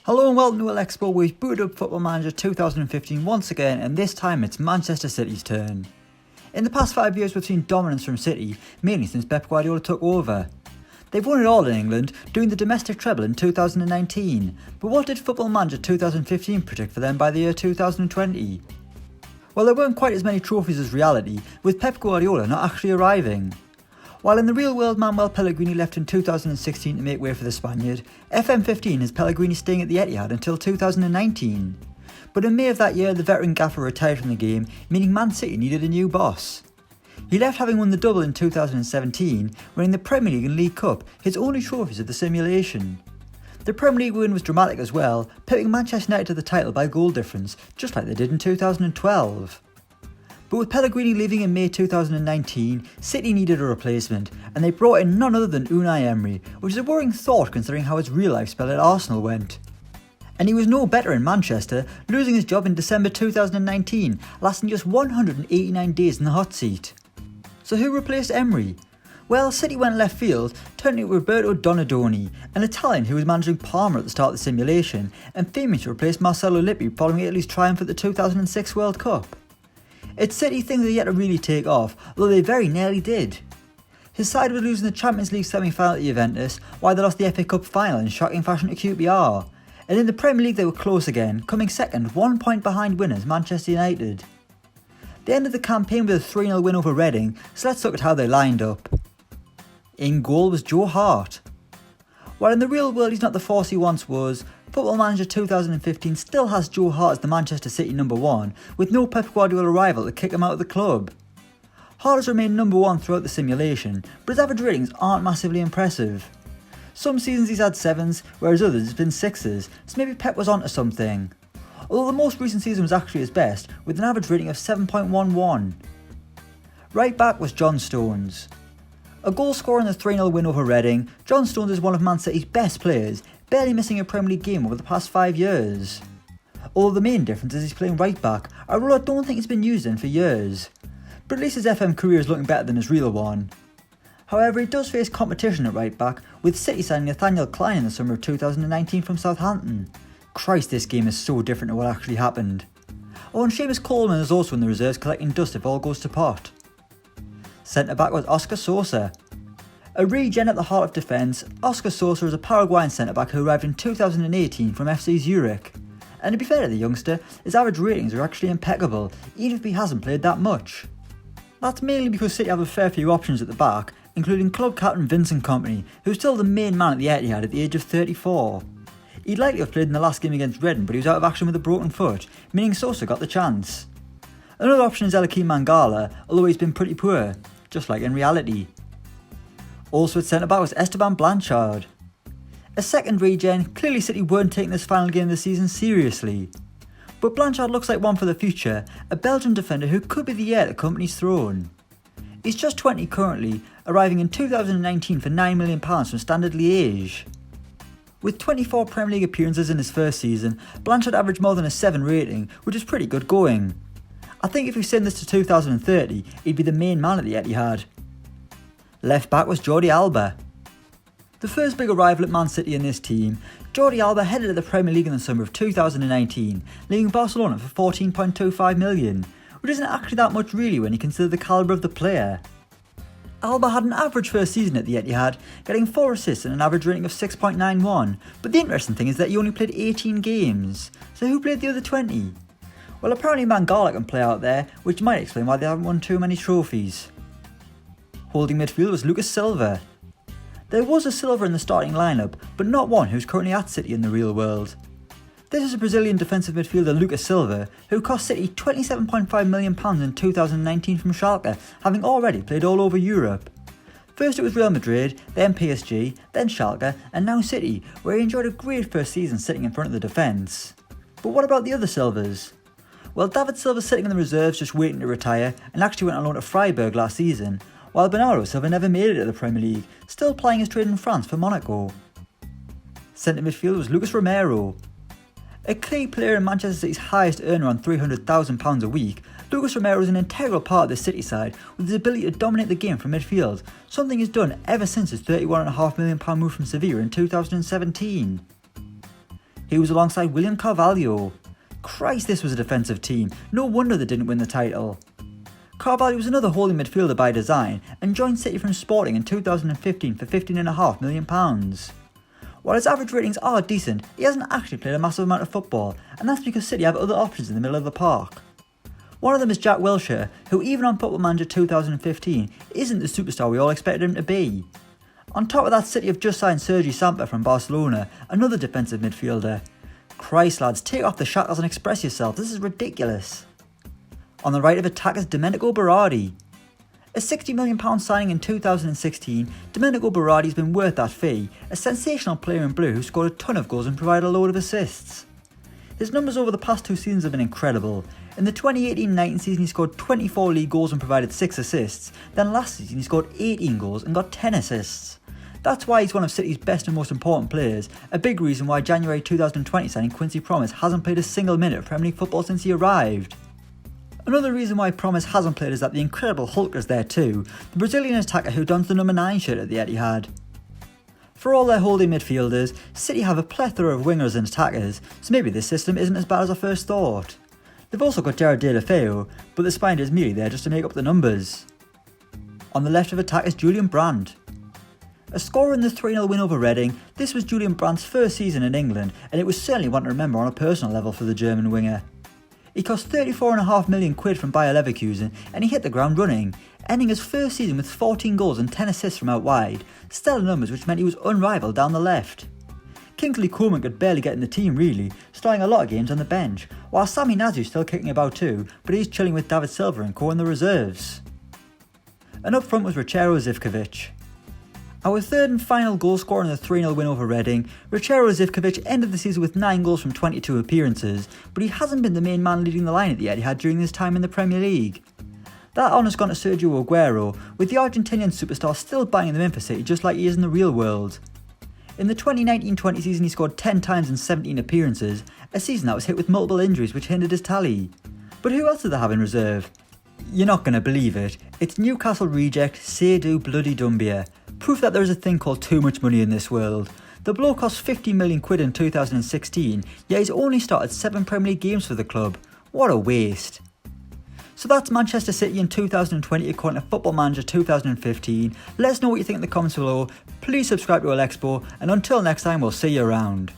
Hello and welcome to Elecspo. We've booted up Football Manager 2015 once again, and this time it's Manchester City's turn. In the past 5 years we've seen dominance from City, mainly since Pep Guardiola took over. They've won it all in England, doing the domestic treble in 2019, but what did Football Manager 2015 predict for them by the year 2020? Well, there weren't quite as many trophies as reality, with Pep Guardiola not actually arriving. While in the real world Manuel Pellegrini left in 2016 to make way for the Spaniard, FM15 has Pellegrini staying at the Etihad until 2019. But in May of that year, the veteran gaffer retired from the game, meaning Man City needed a new boss. He left having won the double in 2017, winning the Premier League and League Cup, his only trophies of the simulation. The Premier League win was dramatic as well, pipping Manchester United to the title by goal difference, just like they did in 2012. But with Pellegrini leaving in May 2019, City needed a replacement, and they brought in none other than Unai Emery, which is a worrying thought considering how his real life spell at Arsenal went. And he was no better in Manchester, losing his job in December 2019, lasting just 189 days in the hot seat. So who replaced Emery? Well, City went left field, turning to Roberto Donadoni, an Italian who was managing Parma at the start of the simulation, and famous to replace Marcelo Lippi following Italy's triumph at the 2006 World Cup. It's City things are yet to really take off, although they very nearly did. His side was losing the Champions League semi-final to Juventus, while they lost the FA Cup final in shocking fashion to QPR. And in the Premier League they were close again, coming second, 1 point behind winners Manchester United. They ended the campaign with a 3-0 win over Reading, so let's look at how they lined up. In goal was Joe Hart. While in the real world he's not the force he once was, Football Manager 2015 still has Joe Hart as the Manchester City number 1, with no Pep Guardiola rival to kick him out of the club. Hart has remained number 1 throughout the simulation, but his average ratings aren't massively impressive. Some seasons he's had 7s, whereas others it's been 6s, so maybe Pep was onto something. Although the most recent season was actually his best, with an average rating of 7.11. Right back was John Stones. A goal scorer in the 3-0 win over Reading, John Stones is one of Man City's best players, barely missing a Premier League game over the past 5 years. Although the main difference is he's playing right back, a role I don't think he's been used in for years. But at least his FM career is looking better than his real one. However, he does face competition at right back, with City signing Nathaniel Klein in the summer of 2019 from Southampton. Christ, this game is so different to what actually happened. Oh, and Seamus Coleman is also in the reserves collecting dust if all goes to pot. Centre back was Oscar Sosa. A regen at the heart of defence, Oscar Sosa is a Paraguayan centre-back who arrived in 2018 from FC Zurich. And to be fair to the youngster, his average ratings are actually impeccable, even if he hasn't played that much. That's mainly because City have a fair few options at the back, including club captain Vincent Kompany, who's still the main man at the Etihad at the age of 34. He'd likely have played in the last game against Reading, but he was out of action with a broken foot, meaning Sosa got the chance. Another option is Elecspo Mangala, although he's been pretty poor, just like in reality. Also at centre-back was Esteban Blanchard. A second regen, clearly City weren't taking this final game of the season seriously. But Blanchard looks like one for the future, a Belgian defender who could be the heir to Kompany's throne. He's just 20 currently, arriving in 2019 for £9 million from Standard Liège. With 24 Premier League appearances in his first season, Blanchard averaged more than a 7 rating, which is pretty good going. I think if we send this to 2030, he'd be the main man at the Etihad. Left back was Jordi Alba. The first big arrival at Man City in this team, Jordi Alba headed to the Premier League in the summer of 2019, leaving Barcelona for 14.25 million, which isn't actually that much really when you consider the calibre of the player. Alba had an average first season at the Etihad, getting 4 assists and an average rating of 6.91, but the interesting thing is that he only played 18 games, so who played the other 20? Well, apparently Mangala can play out there, which might explain why they haven't won too many trophies. Holding midfield was Lucas Silva. There was a Silva in the starting lineup, but not one who's currently at City in the real world. This is a Brazilian defensive midfielder Lucas Silva, who cost City £27.5 million in 2019 from Schalke, having already played all over Europe. First it was Real Madrid, then PSG, then Schalke, and now City, where he enjoyed a great first season sitting in front of the defence. But what about the other Silvas? Well, David Silva's sitting in the reserves just waiting to retire, and actually went on loan to Freiburg last season, while Bernardo Silva never made it to the Premier League, still plying his trade in France for Monaco. Centre midfield was Lucas Romero. A key player in Manchester City's highest earner on £300,000 a week, Lucas Romero is an integral part of the City side with his ability to dominate the game from midfield, something he's done ever since his £31.5 million move from Sevilla in 2017. He was alongside William Carvalho. Christ, this was a defensive team. No wonder they didn't win the title. Carvalho was another holding midfielder by design and joined City from Sporting in 2015 for £15.5 million. While his average ratings are decent, he hasn't actually played a massive amount of football, and that's because City have other options in the middle of the park. One of them is Jack Wilshere, who even on Football Manager 2015 isn't the superstar we all expected him to be. On top of that, City have just signed Sergi Samper from Barcelona, another defensive midfielder. Christ lads, take off the shackles and express yourself, this is ridiculous. On the right of attack is Domenico Berardi. A £60 million signing in 2016, Domenico Berardi has been worth that fee, a sensational player in blue who scored a ton of goals and provided a load of assists. His numbers over the past 2 seasons have been incredible. In the 2018-19 season he scored 24 league goals and provided 6 assists, then last season he scored 18 goals and got 10 assists. That's why he's one of City's best and most important players, a big reason why January 2020 signing Quincy Promes hasn't played a single minute of Premier League football since he arrived. Another reason why Promes hasn't played is that the incredible Hulk is there too, the Brazilian attacker who dons the number 9 shirt at the Etihad. For all their holding midfielders, City have a plethora of wingers and attackers, so maybe this system isn't as bad as I first thought. They've also got Jared Deulofeu, but the spine is merely there just to make up the numbers. On the left of attack is Julian Brandt. A scorer in the 3-0 win over Reading, this was Julian Brandt's first season in England, and it was certainly one to remember on a personal level for the German winger. He cost £34.5 million from Bayer Leverkusen and he hit the ground running, ending his first season with 14 goals and 10 assists from out wide, stellar numbers which meant he was unrivaled down the left. Kingsley Coman could barely get in the team really, starting a lot of games on the bench, while Sami Nazu's still kicking about too, but he's chilling with David Silva and co in the reserves. And up front was Richero Zivkovic. Our third and final goal scorer in the 3-0 win over Reading, Richero Zivkovic ended the season with 9 goals from 22 appearances, but he hasn't been the main man leading the line at the Etihad during his time in the Premier League. That honour's gone to Sergio Aguero, with the Argentinian superstar still banging them in for City just like he is in the real world. In the 2019-20 season he scored 10 times in 17 appearances, a season that was hit with multiple injuries which hindered his tally. But who else do they have in reserve? You're not going to believe it, it's Newcastle reject Seydou Bloody Doumbia. Proof that there is a thing called too much money in this world. The bloke cost £50 million in 2016, yet he's only started 7 Premier League games for the club. What a waste. So that's Manchester City in 2020 according to Football Manager 2015. Let us know what you think in the comments below, please subscribe to Elecspo, and until next time we'll see you around.